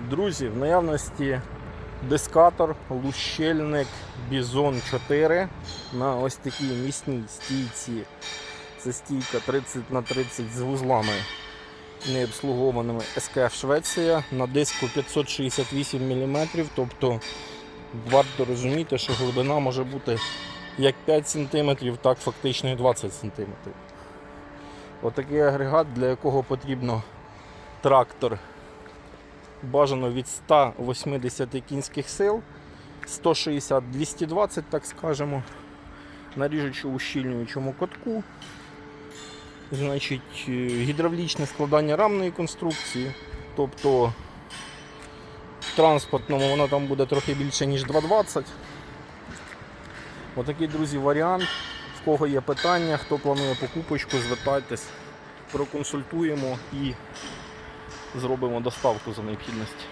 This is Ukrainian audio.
Друзі, в наявності дискатор, лущильник Bison 4 на ось такій міцній стійці. Це стійка 30х30 з вузлами необслугованими SKF Швеція на диску 568 мм, тобто варто розуміти, що глибина може бути як 5 см, так фактично і 20 см. Отакий агрегат, для якого потрібно трактор бажано від 180 кінських сил, 160-220, так скажемо, на ріжучо-ущільнюючому катку. Значить, гідравлічне складання рамної конструкції, тобто в транспортному воно там буде трохи більше, ніж 2,20. Отакий, друзі, варіант. В кого є питання, хто планує покупочку, звертайтесь, проконсультуємо і зробимо доставку за необхідності.